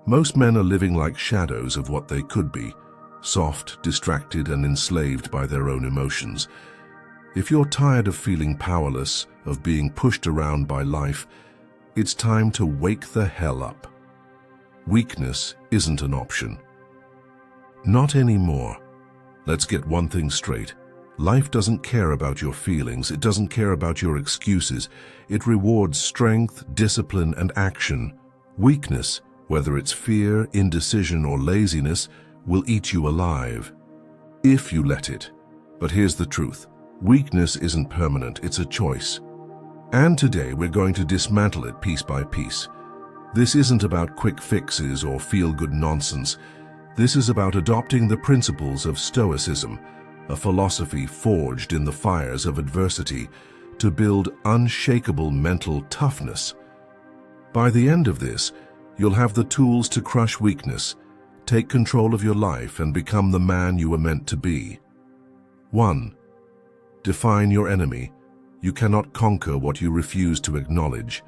Most men are living like shadows of what they could be, soft, distracted, and enslaved by their own emotions. If you're tired of feeling powerless, of being pushed around by life, it's time to wake the hell up. Weakness isn't an option. Not anymore. Let's get one thing straight. Life doesn't care about your feelings. It doesn't care about your excuses. It rewards strength, discipline, and action. Weakness, whether it's fear, indecision, or laziness, will eat you alive, if you let it. But here's the truth. Weakness isn't permanent, it's a choice. And today we're going to dismantle it piece by piece. This isn't about quick fixes or feel-good nonsense. This is about adopting the principles of Stoicism, a philosophy forged in the fires of adversity to build unshakable mental toughness. By the end of this, you'll have the tools to crush weakness, take control of your life, and become the man you were meant to be. 1. Define your enemy. You cannot conquer what you refuse to acknowledge.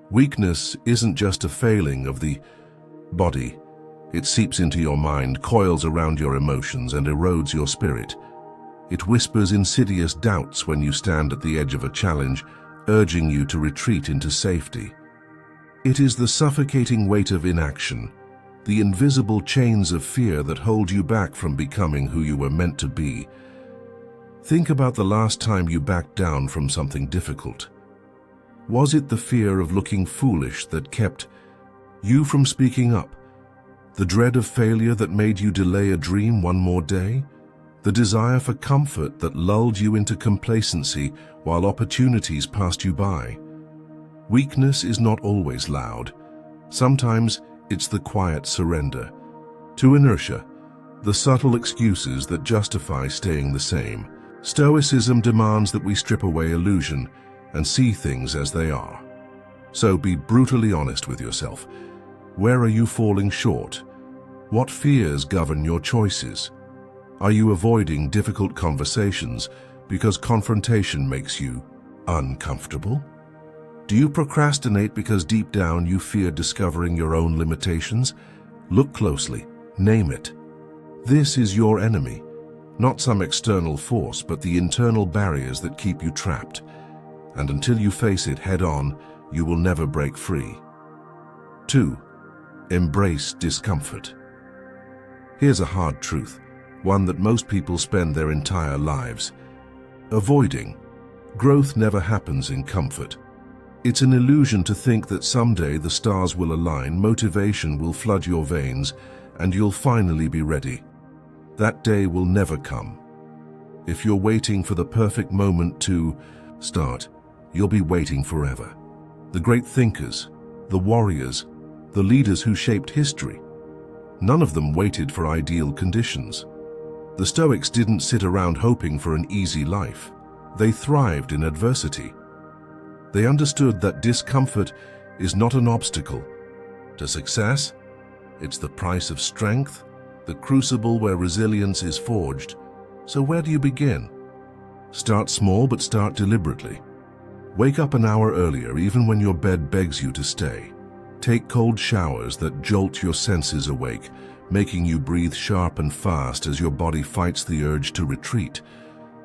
Weakness isn't just a failing of the body. It seeps into your mind, coils around your emotions, and erodes your spirit. It whispers insidious doubts when you stand at the edge of a challenge, urging you to retreat into safety. It is the suffocating weight of inaction, the invisible chains of fear that hold you back from becoming who you were meant to be. Think about the last time you backed down from something difficult. Was it the fear of looking foolish that kept you from speaking up? The dread of failure that made you delay a dream one more day? The desire for comfort that lulled you into complacency while opportunities passed you by? Weakness is not always loud. Sometimes it's the quiet surrender to inertia, the subtle excuses that justify staying the same. Stoicism demands that we strip away illusion and see things as they are. So be brutally honest with yourself. Where are you falling short? What fears govern your choices? Are you avoiding difficult conversations because confrontation makes you uncomfortable? Do you procrastinate because deep down you fear discovering your own limitations? Look closely. Name it. This is your enemy. Not some external force, but the internal barriers that keep you trapped. And until you face it head-on, you will never break free. 2. Embrace discomfort. Here's a hard truth, one that most people spend their entire lives avoiding. Growth never happens in comfort. It's an illusion to think that someday the stars will align, motivation will flood your veins, and you'll finally be ready. That day will never come. If you're waiting for the perfect moment to start, you'll be waiting forever. The great thinkers, the warriors, the leaders who shaped history, none of them waited for ideal conditions. The Stoics didn't sit around hoping for an easy life. They thrived in adversity. They understood that discomfort is not an obstacle to success. It's the price of strength, the crucible where resilience is forged. So where do you begin? Start small, but start deliberately. Wake up an hour earlier, even when your bed begs you to stay. Take cold showers that jolt your senses awake, making you breathe sharp and fast as your body fights the urge to retreat.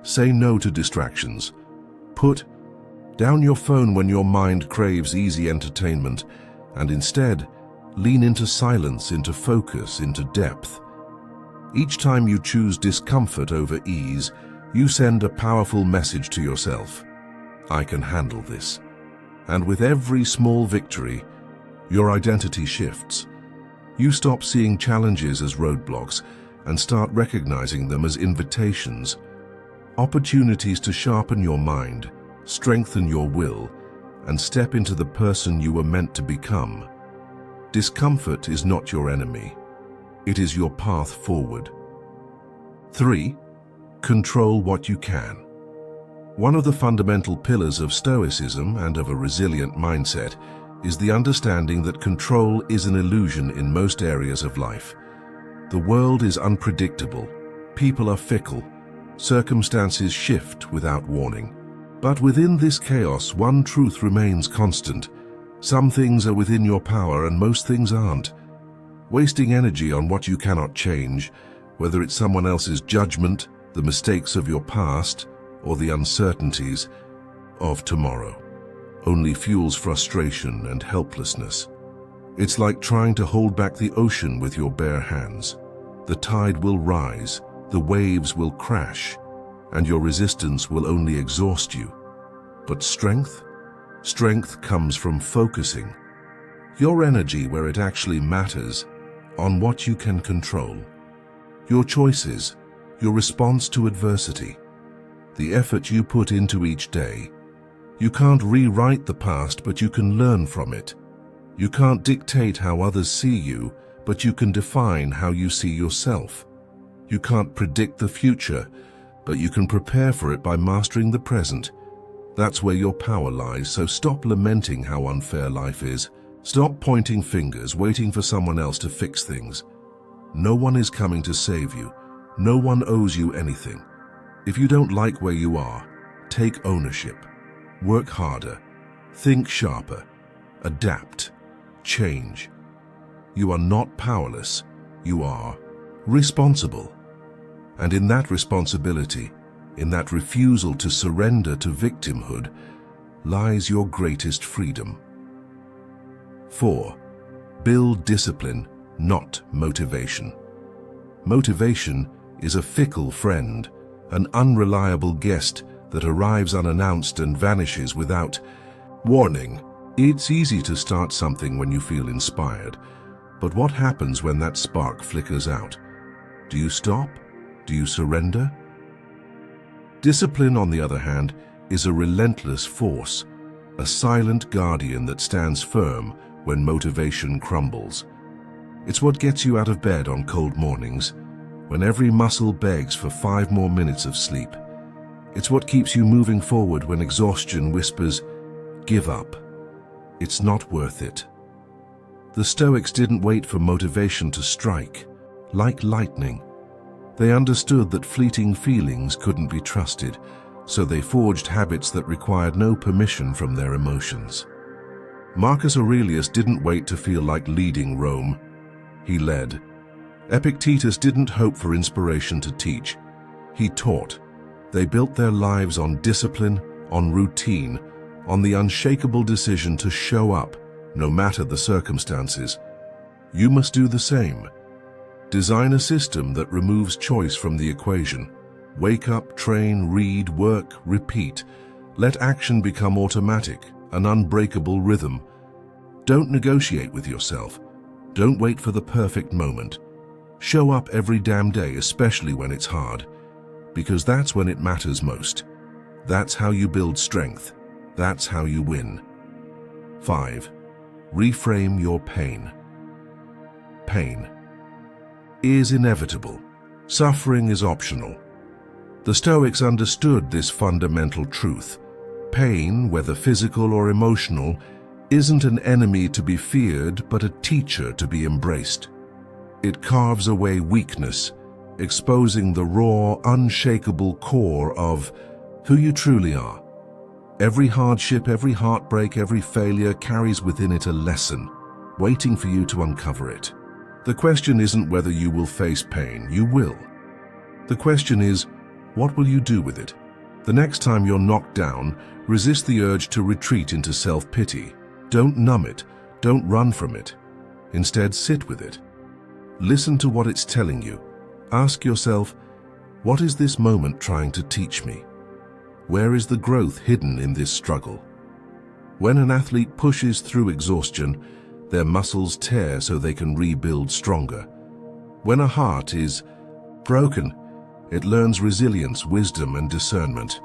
Say no to distractions. Put down your phone when your mind craves easy entertainment, and instead, lean into silence, into focus, into depth. Each time you choose discomfort over ease, you send a powerful message to yourself. I can handle this. And with every small victory, your identity shifts. You stop seeing challenges as roadblocks and start recognizing them as invitations, opportunities to sharpen your mind, strengthen your will, and step into the person you were meant to become. Discomfort is not your enemy. It is your path forward. 3. Control what you can. One of the fundamental pillars of Stoicism and of a resilient mindset is the understanding that control is an illusion in most areas of life. The world is unpredictable, people are fickle, circumstances shift without warning. But within this chaos, one truth remains constant. Some things are within your power and most things aren't. wasting energy on what you cannot change, whether it's someone else's judgment, the mistakes of your past, or the uncertainties of tomorrow, only fuels frustration and helplessness. It's like trying to hold back the ocean with your bare hands. The tide will rise, the waves will crash, and your resistance will only exhaust you. But strength? Strength comes from focusing your energy where it actually matters, on what you can control. Your choices, your response to adversity, the effort you put into each day. You can't rewrite the past, but you can learn from it. You can't dictate how others see you, but you can define how you see yourself. You can't predict the future, but you can prepare for it by mastering the present. That's where your power lies, so stop lamenting how unfair life is. Stop pointing fingers, waiting for someone else to fix things. No one is coming to save you. No one owes you anything. If you don't like where you are, take ownership. Work harder. Think sharper. Adapt. Change. You are not powerless. You are responsible. And in that responsibility, in that refusal to surrender to victimhood, lies your greatest freedom. 4. Build discipline, not motivation. Motivation is a fickle friend, an unreliable guest that arrives unannounced and vanishes without warning. It's easy to start something when you feel inspired, but what happens when that spark flickers out? Do you stop? Do you surrender? Discipline, on the other hand, is a relentless force, a silent guardian that stands firm when motivation crumbles. It's what gets you out of bed on cold mornings, when every muscle begs for 5 more minutes of sleep. It's what keeps you moving forward when exhaustion whispers, "Give up. It's not worth it." The Stoics didn't wait for motivation to strike. Like lightning, they understood that fleeting feelings couldn't be trusted, so they forged habits that required no permission from their emotions. Marcus Aurelius didn't wait to feel like leading Rome. He led. Epictetus didn't hope for inspiration to teach. He taught. They built their lives on discipline, on routine, on the unshakable decision to show up, no matter the circumstances. You must do the same. Design a system that removes choice from the equation. Wake up, train, read, work, repeat. Let action become automatic, an unbreakable rhythm. Don't negotiate with yourself. Don't wait for the perfect moment. Show up every damn day, especially when it's hard, because that's when it matters most. That's how you build strength. That's how you win. 5. Reframe your pain. Pain is inevitable. Suffering is optional. The Stoics understood this fundamental truth. Pain, whether physical or emotional, isn't an enemy to be feared, but a teacher to be embraced. It carves away weakness, exposing the raw, unshakable core of who you truly are. Every hardship, every heartbreak, every failure carries within it a lesson, waiting for you to uncover it. The question isn't whether you will face pain. You will. The question is, what will you do with it? The next time you're knocked down, resist the urge to retreat into self-pity. Don't numb it. Don't run from it. Instead, sit with it. Listen to what it's telling you. Ask yourself, what is this moment trying to teach me? Where is the growth hidden in this struggle? When an athlete pushes through exhaustion, their muscles tear so they can rebuild stronger. When a heart is broken, it learns resilience, wisdom, and discernment.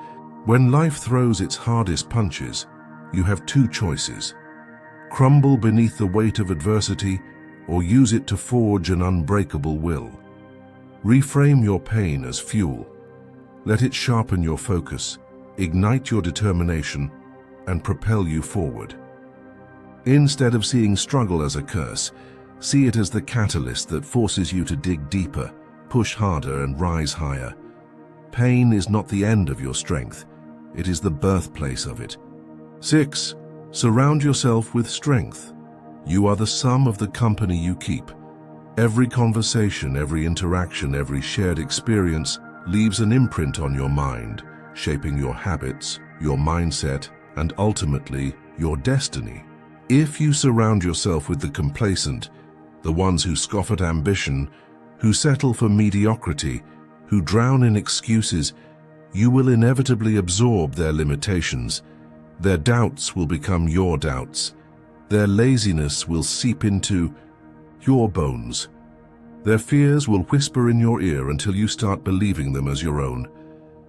When life throws its hardest punches, you have 2 choices. Crumble beneath the weight of adversity, or use it to forge an unbreakable will. Reframe your pain as fuel. Let it sharpen your focus, ignite your determination, and propel you forward. Instead of seeing struggle as a curse, see it as the catalyst that forces you to dig deeper, push harder, and rise higher. Pain is not the end of your strength. It is the birthplace of it. 6. Surround yourself with strength. You are the sum of the company you keep. Every conversation, every interaction, every shared experience leaves an imprint on your mind, shaping your habits, your mindset, and ultimately, your destiny. If you surround yourself with the complacent, the ones who scoff at ambition, who settle for mediocrity, who drown in excuses, you will inevitably absorb their limitations. Their doubts will become your doubts. Their laziness will seep into your bones. Their fears will whisper in your ear until you start believing them as your own.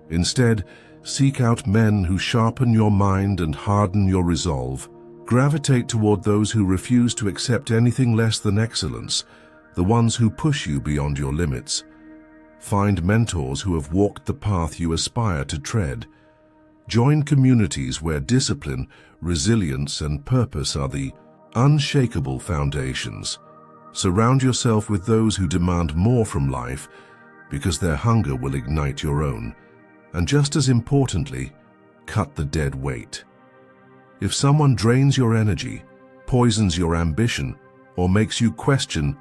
Instead, seek out men who sharpen your mind and harden your resolve. Gravitate toward those who refuse to accept anything less than excellence, the ones who push you beyond your limits. Find mentors who have walked the path you aspire to tread. Join communities where discipline, resilience, and purpose are the unshakable foundations. Surround yourself with those who demand more from life because their hunger will ignite your own. And just as importantly, cut the dead weight. If someone drains your energy, poisons your ambition, or makes you question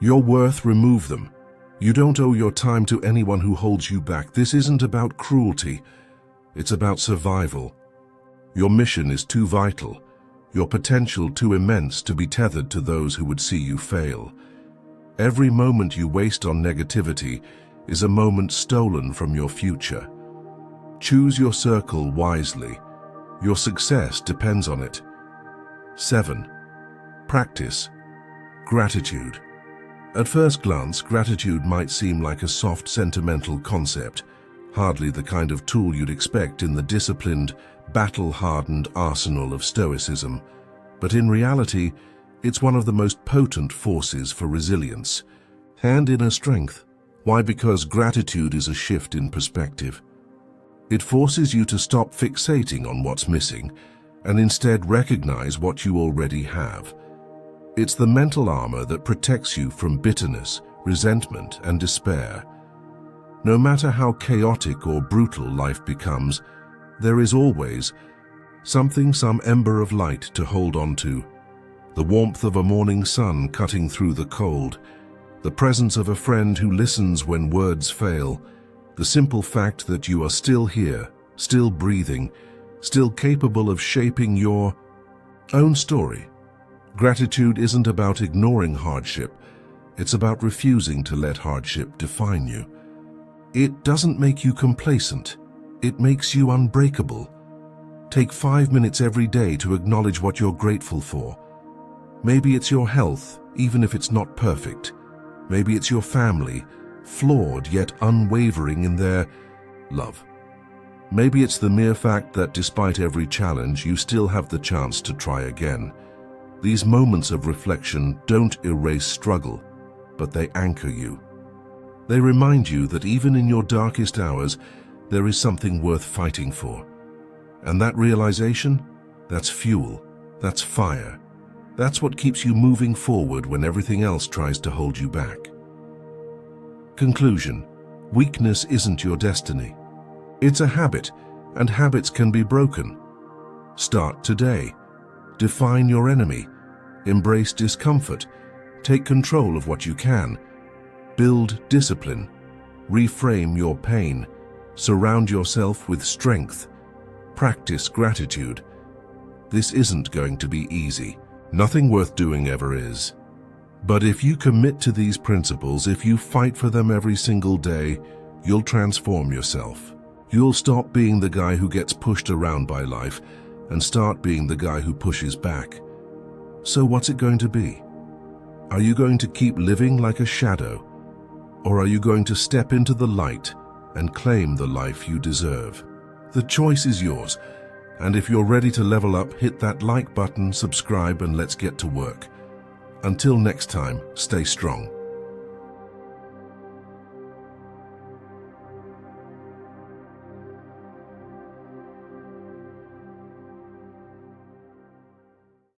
your worth, remove them. You don't owe your time to anyone who holds you back. This isn't about cruelty. It's about survival. Your mission is too vital, your potential too immense to be tethered to those who would see you fail. Every moment you waste on negativity is a moment stolen from your future. Choose your circle wisely. Your success depends on it. 7. Practice gratitude. At first glance, gratitude might seem like a soft, sentimental concept, hardly the kind of tool you'd expect in the disciplined, battle-hardened arsenal of Stoicism. But in reality, it's one of the most potent forces for resilience and inner strength. Why? Because gratitude is a shift in perspective. It forces you to stop fixating on what's missing and instead recognize what you already have. It's the mental armor that protects you from bitterness, resentment, and despair. No matter how chaotic or brutal life becomes, there is always some ember of light to hold on to. The warmth of a morning sun cutting through the cold, the presence of a friend who listens when words fail, the simple fact that you are still here, still breathing, still capable of shaping your own story. Gratitude isn't about ignoring hardship, it's about refusing to let hardship define you. It doesn't make you complacent, it makes you unbreakable. Take 5 minutes every day to acknowledge what you're grateful for. Maybe it's your health, even if it's not perfect. Maybe it's your family, flawed yet unwavering in their love. Maybe it's the mere fact that despite every challenge, you still have the chance to try again. These moments of reflection don't erase struggle, but they anchor you. They remind you that even in your darkest hours, there is something worth fighting for. And that realization, that's fuel, that's fire. That's what keeps you moving forward when everything else tries to hold you back. Conclusion: weakness isn't your destiny. It's a habit, and habits can be broken. Start today. Define your enemy. Embrace discomfort. Take control of what you can. Build discipline. Reframe your pain. Surround yourself with strength. Practice gratitude. This isn't going to be easy. Nothing worth doing ever is. But if you commit to these principles, if you fight for them every single day, you'll transform yourself. You'll stop being the guy who gets pushed around by life and start being the guy who pushes back. So what's it going to be? Are you going to keep living like a shadow? Or are you going to step into the light and claim the life you deserve? The choice is yours. And if you're ready to level up, hit that like button, subscribe, and let's get to work. Until next time, stay strong.